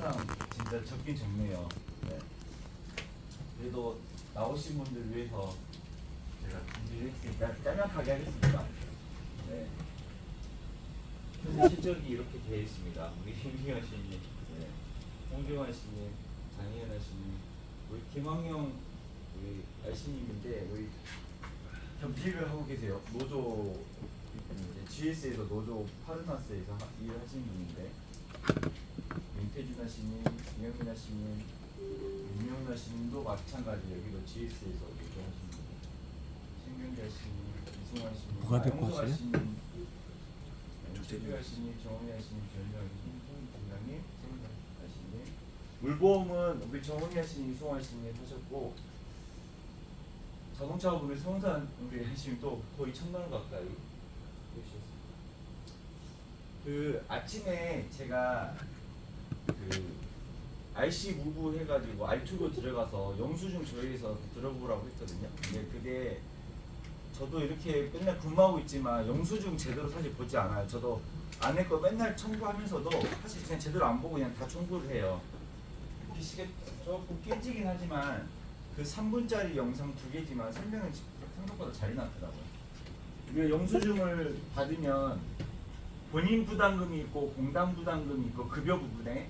항상 진짜 적긴 적네요. 네. 그래도 나오신 분들 위해서 제가 준비를 했으니까 짤막하게 하겠습니다. 네. 현재 실적이 이렇게 되어 있습니다. 우리 김희현 씨님, 네. 홍경환 씨님, 장희연 씨님, 우리 김학영 우리 알씨님인데 우리 겸직을 하고 계세요. 노조 GS에서 노조 파르나스에서 일을 하시는 분인데 윤태준아 씨님, 이영민아 씨님, 윤명나 씨님도 마찬가지 여기도 GS에서 노조하시는 분이에요. 신경자 씨님, 이승환 씨님, 뭐가 될것 같아요? 씨님, 최규하 씨님, 정은희 씨님, 전일영 씨님, 김장님, 서울대 씨님. 물보험은 우리 정은희 씨님, 이승환 씨님 하셨고 자동차 부분에 성산 우리 하시면 또 거의 1,000만 원 가까이 보셨습니다. 그 아침에 제가 그 RC 무브 해가지고 R2로 들어가서 영수증 조회해서 들어보라고 했거든요. 근데 그게 저도 이렇게 맨날 근무하고 있지만 영수증 제대로 사실 보지 않아요. 저도 안에 거 맨날 청구하면서도 사실 그냥 제대로 안 보고 그냥 다 청구를 해요. 글씨가 조금 깨지긴 하지만 그 3분짜리 영상 2개지만 설명은 생각보다 잘 나왔더라고요. 그 영수증을 받으면 본인 부담금이 있고 공단 부담금이 있고 급여 부분에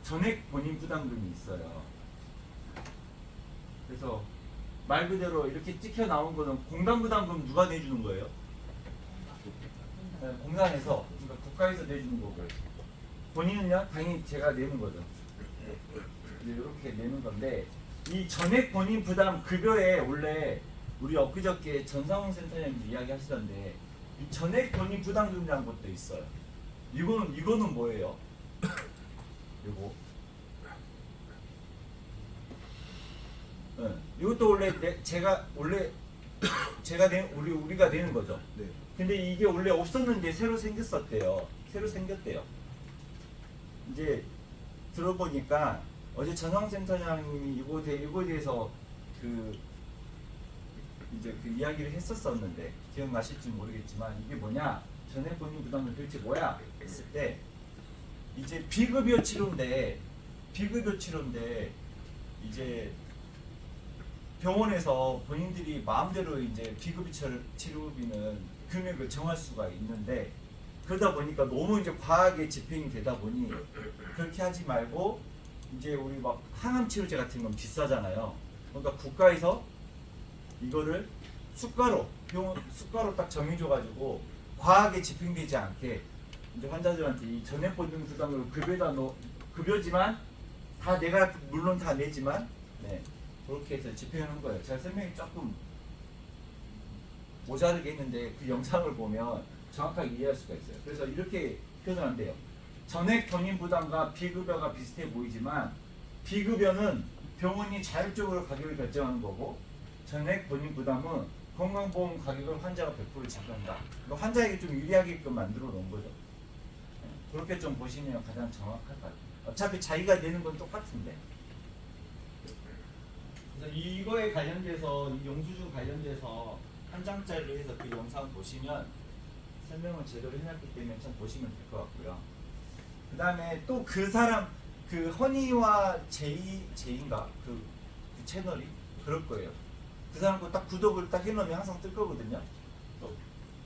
전액 본인 부담금이 있어요. 그래서 말 그대로 이렇게 찍혀 나온 거는 공단 부담금 누가 내주는 거예요? 공단에서, 그러니까 국가에서 내주는 거고요. 본인은요? 당연히 제가 내는 거죠. 이렇게 내는 건데 이 전액 본인 부담 급여에 원래 우리 엊그저께 전상훈 센터장님 이야기 하시던데 이 전액 본인 부담금이라는 것도 있어요. 이거는 뭐예요? 이거. 네. 이것도 원래 제가 우리가 내는 거죠. 네. 근데 이게 원래 없었는데 새로 생겼었대요. 새로 생겼대요. 이제 들어보니까 어제 전황센터장님이 이거에 대해서 그 이야기를 했었었는데 기억나실지 모르겠지만 이게 뭐냐, 전액 본인 부담은 도대체 뭐야 했을 때 이제 비급여 치료인데 이제 병원에서 본인들이 마음대로 이제 비급여 치료비는 금액을 정할 수가 있는데 그러다 보니까 너무 이제 과하게 집행이 되다 보니 그렇게 하지 말고 이제 우리 막 항암 치료제 같은 건 비싸잖아요. 그러니까 국가에서 이거를 숫가로 딱 정해줘가지고 과하게 집행되지 않게 이제 환자들한테 이 전액 보증 부담을 급여지만 다 내가 물론 다 내지만 네, 그렇게 해서 집행을 한 거예요. 제가 설명이 조금 모자르게 했는데 그 영상을 보면 정확하게 이해할 수가 있어요. 그래서 이렇게 표현한대요. 전액 본인 부담과 비급여가 비슷해 보이지만 비급여는 병원이 자율적으로 가격을 결정하는 거고 전액 본인 부담은 건강보험 가격을 환자가 100% 지불한다. 환자에게 좀 유리하게끔 만들어 놓은 거죠. 그렇게 좀 보시면 가장 정확할 것 같아요. 어차피 자기가 내는 건 똑같은데. 그래서 이거에 관련돼서 이 영수증 관련돼서 한 장짜리로 해서 그 영상 보시면 설명을 제대로 해놨기 때문에 참 보시면 될 것 같고요. 그 다음에 또 그 사람 그 허니와 제이인가 그 채널이 그럴 거예요. 그 사람 거 딱 구독을 딱 해놓으면 항상 뜰 거거든요. 또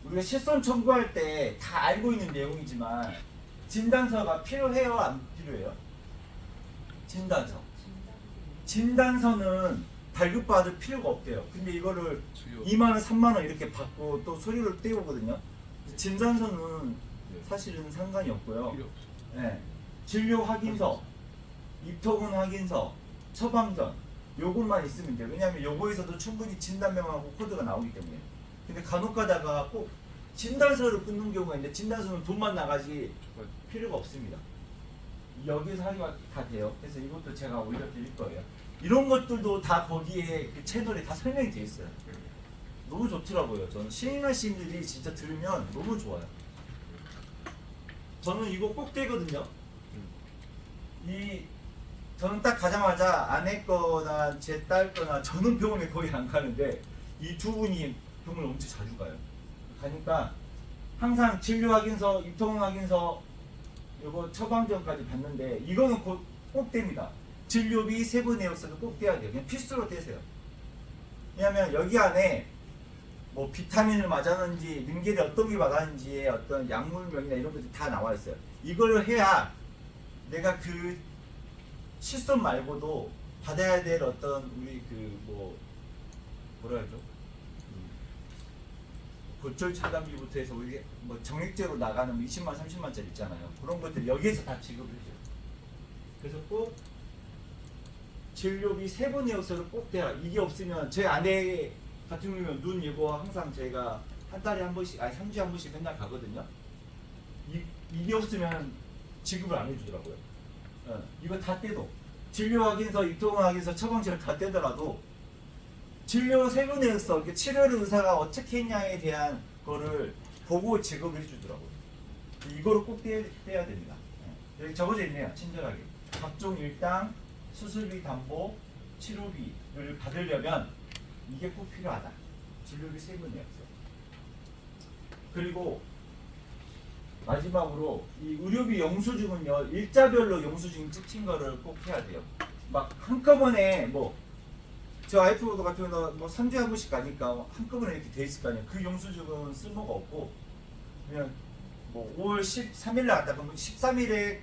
우리가 실손 청구할 때 다 알고 있는 내용이지만 진단서가 필요해요, 안 필요해요? 진단서는 발급받을 필요가 없대요. 근데 이거를 2만 원, 3만 원 이렇게 받고 또 서류를 떼오거든요. 진단서는 사실은 상관이 없고요. 네. 진료 확인서, 입토군 확인서, 처방전 요것만 있으면 돼요. 왜냐하면 요거에서도 충분히 진단명하고 코드가 나오기 때문에. 근데 간혹 가다가 꼭 진단서를 끊는 경우가 있는데 진단서는 돈만 나가지 필요가 없습니다. 여기서 하기가 다 돼요. 그래서 이것도 제가 올려드릴 거예요. 이런 것들도 다 거기에 그 채널에 다 설명이 되어 있어요. 너무 좋더라고요. 저는 시행하신 분들이 진짜 들으면 너무 좋아요. 저는 이거 꼭 되거든요. 저는 딱 가자마자 아내 거나 제 딸 거나 저는 병원에 거의 안 가는데 이 두 분이 병원을 엄청 자주 가요. 가니까 항상 진료 확인서, 입통 확인서 이거 처방전까지 봤는데 이거는 꼭 됩니다. 진료비 세부 내역서도 꼭 떼야 돼요. 그냥 필수로 떼세요. 왜냐하면 여기 안에 뭐 비타민을 맞았는지 능계에 어떤 게 맞았는지의 어떤 약물명이나 이런 것들이 다 나와 있어요. 이걸 해야 내가 그 실손 말고도 받아야 될 어떤 우리 그 뭐라 하죠? 골절 차단비부터 해서 우리 뭐 정액제로 나가는 20만 30만짜리 있잖아요. 그런 것들 여기에서 다 지급을 해줘요. 그래서 꼭 진료비 세부 내역서를 꼭 떼라. 이게 없으면 제 아내 같은 경우는 눈 이거 항상 제가 한 달에 한 번씩, 아니 3주에 한 번씩 맨날 가거든요. 이게 없으면 지급을 안 해주더라고요. 이거 다 떼도 진료 확인서, 입통 확인서, 처방전을 다 떼더라도 진료 세부 내역서, 이렇게 치료를 의사가 어떻게 했냐에 대한 거를 보고 지급을 해주더라고요. 이거를 꼭 떼야 됩니다. 여기 적어져 있네요. 친절하게. 각종 일당, 수술비 담보, 치료비를 받으려면 이게 꼭 필요하다. 진료비 세부 내역서. 그리고 마지막으로 이 의료비 영수증은요, 일자별로 영수증 찍힌 거를 꼭 해야 돼요. 막 한꺼번에 저 와이프 같은 경우는 3주에 한 번씩 가니까 한꺼번에 이렇게 돼 있을 거 아니에요. 그 영수증은 쓸모가 없고 그냥 5월 13일 날 갔다 그러면 13일에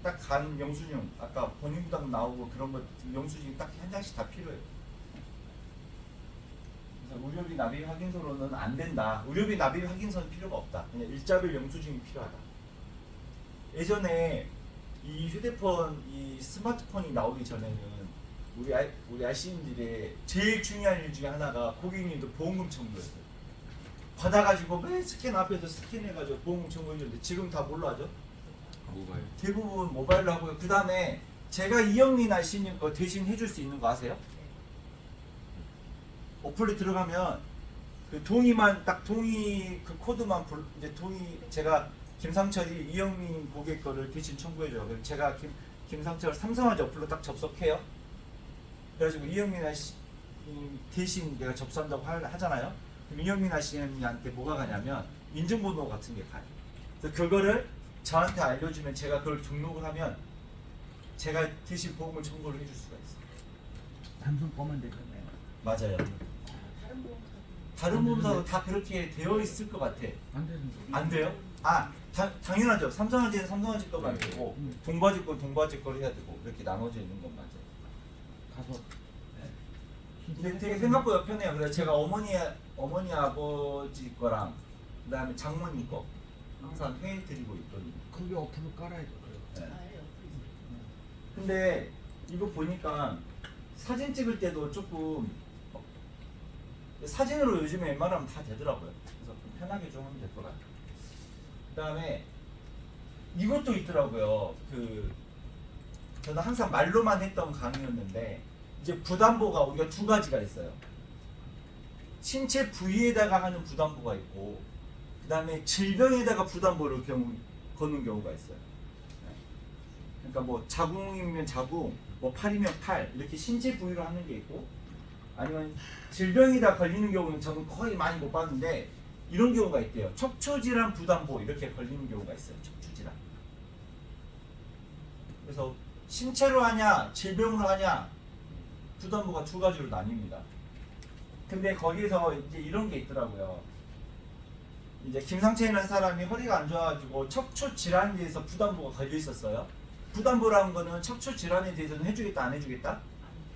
딱 간 영수증, 아까 본인부담 나오고 그런 것 영수증이 딱 한 장씩 다 필요해요. 그래서 의료비 납입 확인서로는 안 된다. 의료비 납입 확인서는 필요가 없다. 그냥 일자별 영수증이 필요하다. 예전에 이 휴대폰, 이 스마트폰이 나오기 전에는 우리 아시인들의 제일 중요한 일 중에 하나가 고객님들 보험금 청구였어요. 받아가지고 맨 스캔 앞에서 스캔해가지고 보험금 청구해주는데 지금 다 뭘로 하죠? 모바일. 대부분 모바일로 하고요. 그 다음에 제가 이영민 아시님 거 대신 해줄 수 있는 거 아세요? 어플에 들어가면 그 동의만 딱 동의 그 코드만 이제 동의 제가 김상철이 이영민 고객 거를 대신 청구해줘요. 그럼 제가 김상철 삼성화재 어플로 딱 접속해요. 그래가지고 이영민 아씨 대신 내가 접수한다고 하잖아요. 그럼 이영민 아씨한테 뭐가 가냐면 인증번호 같은 게 가요. 그래서 그거를 저한테 알려주면 제가 그걸 등록을 하면 제가 대신 보험을 청구를 해줄 수가 있어요. 삼성 거만 되겠네요. 맞아요. 다른 보험사도 다 그렇게 되어 있을 것 같아. 안 되는 거. 안 돼요? 당연하죠. 삼성화재는 삼성화재 거만 되고 동바지 거 동바지 거를 해야 되고 그렇게 나눠져 있는 건 맞아요. 가서 근데 되게 생각보다 편해요. 그래서 제가 어머니 아버지 거랑 그다음에 장모님 거 항상 해드리고 있거든요. 그게 어플을 깔아야 돼요. 네. 근데 이거 보니까 사진 찍을 때도 조금 사진으로 요즘에 웬만하면 다 되더라고요. 그래서 좀 편하게 좀 하면 될 것 같아요. 그다음에 이것도 있더라고요. 저는 항상 말로만 했던 강의였는데 이제 부담보가 우리가 두 가지가 있어요. 신체 부위에다가 하는 부담보가 있고 그 다음에 질병에다가 부담보를 거는 경우가 있어요. 그러니까 자궁이면 자궁, 팔이면 팔 이렇게 신체 부위로 하는 게 있고 아니면 질병에다 걸리는 경우는 저는 거의 많이 못 봤는데 이런 경우가 있대요. 척추질환 부담보 이렇게 걸리는 경우가 있어요. 척추질환. 그래서 신체로 하냐 질병으로 하냐 부담보가 두 가지로 나뉩니다. 근데 거기에서 이제 이런 게 있더라고요. 이제 김상채라는 사람이 허리가 안 좋아가지고 척추 질환에 대해서 부담보가 걸려 있었어요. 부담보라는 거는 척추 질환에 대해서는 해주겠다 안 해주겠다?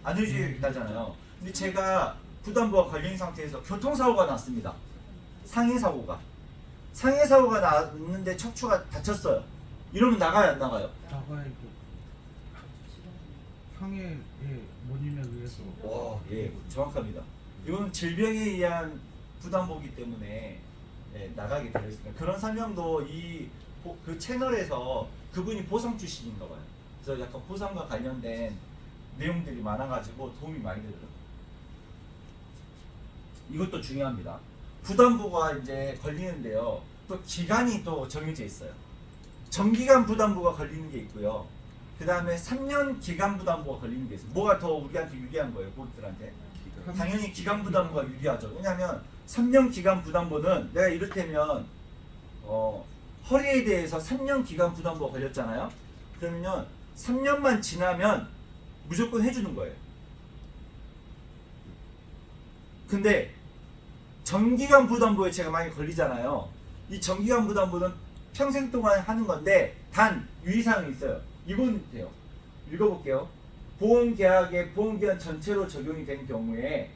안 해주겠다잖아요. 근데 제가 부담보가 걸린 상태에서 교통사고가 났습니다. 상해사고가 났는데 척추가 다쳤어요. 이러면 나가요 안 나가요? 나가야죠. 상해에 모임에 의해서. 와, 예, 정확합니다. 이건 질병에 의한 부담보기 때문에 나가게 되어 있습니다. 그런 설명도 그 채널에서 그분이 보상 출신인가 봐요. 그래서 약간 보상과 관련된 내용들이 많아가지고 도움이 많이 되더라고요. 이것도 중요합니다. 부담보가 이제 걸리는데요. 또 기간이 또 정해져 있어요. 정기간 부담보가 걸리는 게 있고요. 그 다음에 3년 기간 부담보가 걸리는 게 있어요. 뭐가 더 우리한테 유리한 거예요, 고객들한테? 당연히 기간 부담보가 유리하죠. 왜냐하면 3년 기간 부담보는 내가 이를테면 허리에 대해서 3년 기간 부담부가 걸렸잖아요. 그러면요 3년만 지나면 무조건 해주는 거예요. 근데 정기간 부담부에 제가 많이 걸리잖아요. 이 정기간 부담부는 평생 동안 하는 건데 단 유의사항이 있어요. 이건 돼요. 읽어볼게요. 보험계약의 보험기간 전체로 적용이 된 경우에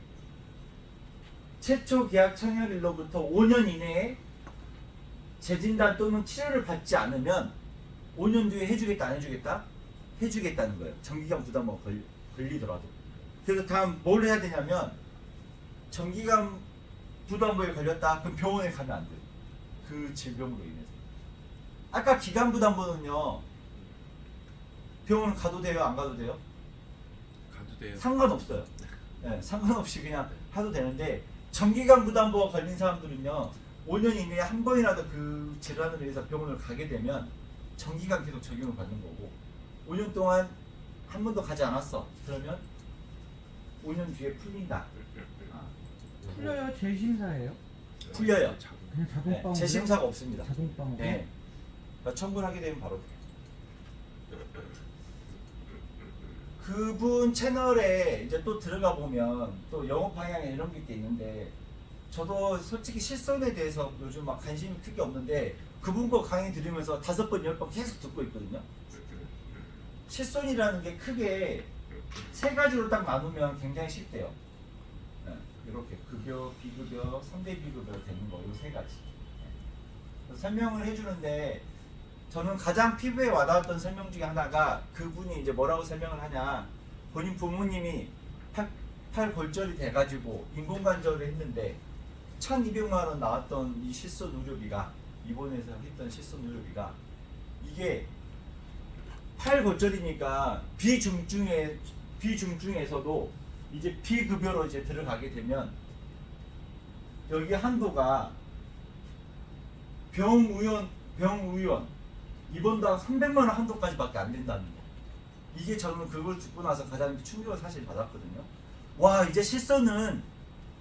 최초 계약 청약일로부터 5년 이내에 재진단 또는 치료를 받지 않으면 5년 뒤에 해주겠다 안 해주겠다? 해주겠다는 거예요. 정기간 부담부가 걸리더라도. 그래서 다음 뭘 해야 되냐면 정기간 부담부에 걸렸다? 그럼 병원에 가면 안 돼요. 그 질병으로 인해서. 아까 기간 부담부는요. 병원 가도 돼요? 안 가도 돼요? 가도 돼요. 상관없어요. 네, 상관없이 그냥 하도 되는데 정기간 부담부가 걸린 사람들은요 5년 이내에 한 번이라도 그 질환을 위해서 병원을 가게 되면 정기간 계속 적용을 받는 거고 5년 동안 한 번도 가지 않았어 그러면 5년 뒤에 풀린다. 풀려요? 재심사예요? 풀려요. 그냥 네, 자동빵. 재심사가 없습니다. 자동빵. 네. 그러니까 청구하게 되면 바로 그분 채널에 이제 또 들어가 보면 또 영업 방향에 이런 게 있는데 저도 솔직히 실손에 대해서 요즘 막 관심이 크게 없는데 그분 거 강의 들으면서 5번, 10번 계속 듣고 있거든요. 실손이라는 게 크게 세 가지로 딱 나누면 굉장히 쉽대요. 네, 이렇게 급여, 비급여, 3대 비급여 되는 거, 요 세 가지. 네. 설명을 해주는데 저는 가장 피부에 와닿았던 설명 중에 하나가 그분이 이제 뭐라고 설명을 하냐. 본인 부모님이 팔 골절이 돼가지고 인공관절을 했는데 1,200만 원 나왔던 이 실손 의료비가 입원해서 했던 실손 의료비가 이게 팔 골절이니까 비중증에서도 이제 비급여로 이제 들어가게 되면 여기 한도가 병의원 입원당 300만 원 한도까지밖에 안 된다는 거. 이게 저는 그걸 듣고 나서 가장 충격을 사실 받았거든요. 와 이제 실손은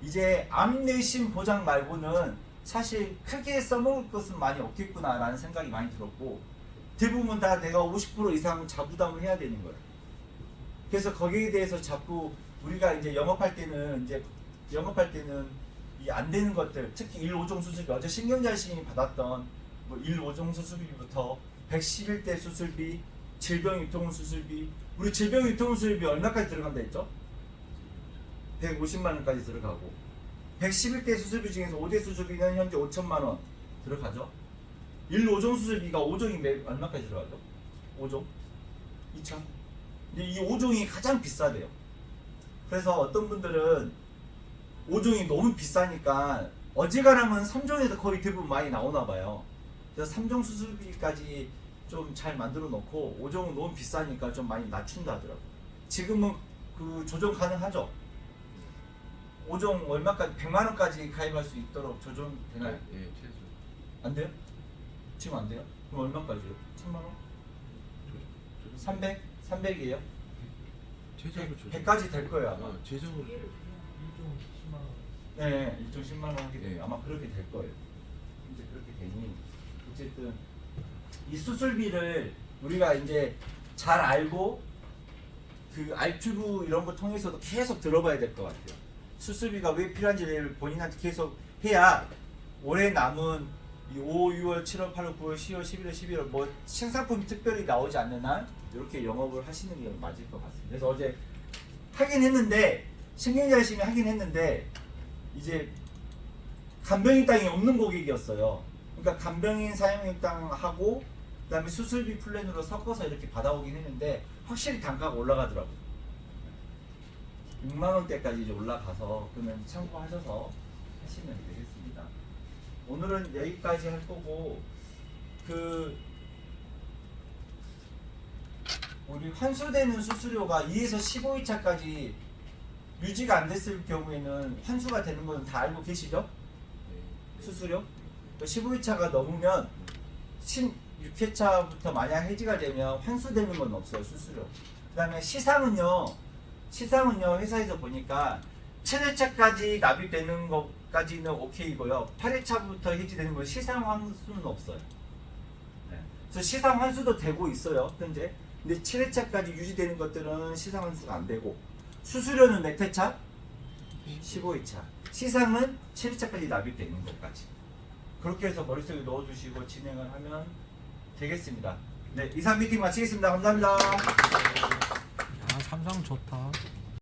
이제 암내심 보장 말고는 사실 크게 써먹을 것은 많이 없겠구나 라는 생각이 많이 들었고 대부분 다 내가 50% 이상 자부담을 해야 되는 거예요. 그래서 거기에 대해서 자꾸 우리가 이제 영업할 때는 이 안 되는 것들 특히 1, 5종 수술비 어제 신경자신이 받았던 뭐 1, 5종 수술비부터 111대 수술비, 질병유통 수술비 우리 질병유통 수술비 얼마까지 들어간다 했죠? 150만 원까지 들어가고 111대 수술비 중에서 5대 수술비는 현재 5천만 원 들어가죠. 1, 5종 수술비가 5종이 얼마까지 들어가죠? 5종? 2천? 근데 이 5종이 가장 비싸대요. 그래서 어떤 분들은 5종이 너무 비싸니까 어지간하면 3종에서 거의 대부분 많이 나오나 봐요. 그래서 3종 수술비까지 좀 잘 만들어 놓고 5종은 너무 비싸니까 좀 많이 낮춘다 하더라고요. 지금은 그 조정 가능하죠? 5종 얼마까지 100만 원까지 가입할 수 있도록 조정 되나요? 네, 최소. 안 돼요? 지금 안 돼요? 그럼 얼마까지요? 1000만 원? 300? 300이에요? 최저로 조정. 100까지 될 거예요 아마. 최저로. 1종 10만 원. 네, 1종 10만 원 하게 돼요. 네. 아마 그렇게 될 거예요. 이제 그렇게 되니 어쨌든 이 수술비를 우리가 이제 잘 알고 그 알튜브 이런 거 통해서도 계속 들어봐야 될 것 같아요. 수술비가 왜 필요한지를 본인한테 계속 해야 올해 남은 이 5, 6월, 7월, 8월, 9월, 10월, 11월, 12월 뭐 신상품이 특별히 나오지 않는 날 이렇게 영업을 하시는 게 맞을 것 같습니다. 그래서 어제 하긴 했는데 신경자심이 하긴 했는데 이제 간병인 땅이 없는 고객이었어요. 그러니까 간병인 사용인 땅 하고 그다음에 수술비 플랜으로 섞어서 이렇게 받아오긴 했는데 확실히 단가가 올라가더라고요. 6만 원대까지 이제 올라가서 그러면 참고하셔서 하시면 되겠습니다. 오늘은 여기까지 할 거고 그 우리 환수되는 수수료가 2에서 15회차까지 유지가 안 됐을 경우에는 환수가 되는 건 다 알고 계시죠? 수수료? 15회차가 넘으면 16회차부터 만약 해지가 되면 환수되는 건 없어요, 수수료. 그 다음에 시상은요 회사에서 보니까 7회차까지 납입되는 것까지는 오케이고요. 8회차부터 해지되는 건 시상 환수는 없어요. 그래서 시상 환수도 되고 있어요 현재. 근데 7회차까지 유지되는 것들은 시상 환수가 안 되고, 수수료는 몇 회차? 15회차. 시상은 7회차까지 납입되는 것까지. 그렇게 해서 머릿속에 넣어두시고 진행을 하면 되겠습니다. 네, 이상 미팅 마치겠습니다. 감사합니다. 아 삼성 좋다.